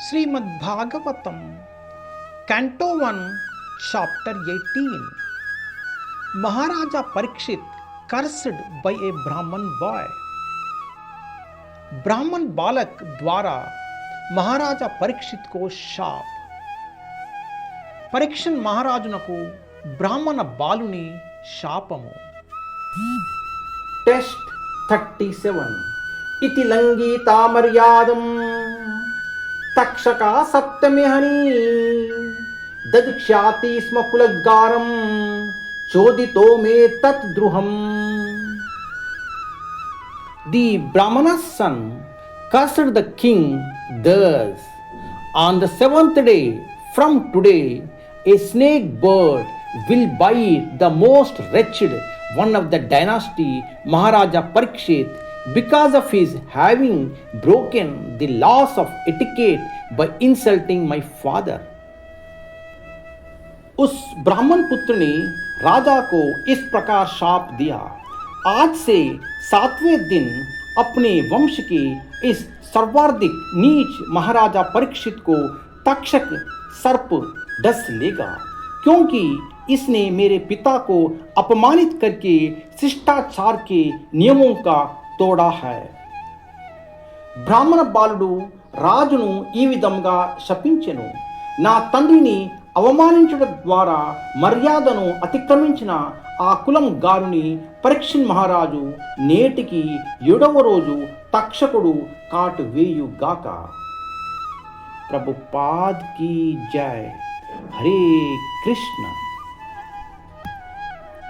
Shrimad Bhagavatam canto 1 chapter 18 महाराजा Parikshit cursed bye ए ब्राह्मण boy. ब्राह्मण बालक द्वारा महाराजा परीक्षित को शाप। परीक्षण महाराजुनకు ब्राह्मण बालुनि शापము। टेस्ट 37 इति लंघिता मर्यादं तक्षका सप्तमिहनि ददिक्ष्याति स्म कुलद्गारं चोदितो मे तद्द्रुहम्। The Brahmana's son cursed the king thus: on the seventh day from today, a snake bird will bite the most wretched one of the dynasty, Maharaja Parikshit, because of his having broken the laws of etiquette by insulting my father. उस ब्राह्मण पुत्र ने राजा को इस प्रकार शाप दिया: आज से 7वें दिन अपने वंश के इस सर्वाधिक नीच महाराजा परीक्षित को तक्षक सर्प डस लेगा, क्योंकि इसने मेरे पिता को अपमानित करके शिष्टाचार के नियमों का తోడా है। బ్రాహ్మణ బాలుడు రాజును ఈ విధంగా శపించెను: నా తండ్రిని అవమానించడం ద్వారా మర్యాదను అతిక్రమించిన ఆ కులం గారుని పరీక్షణ్ మహారాజు నేటికి 7వ రోజు తక్షకుడు కాటు వేయుగాక। ప్రభుపాద్ की जय। हरे कृष्ण।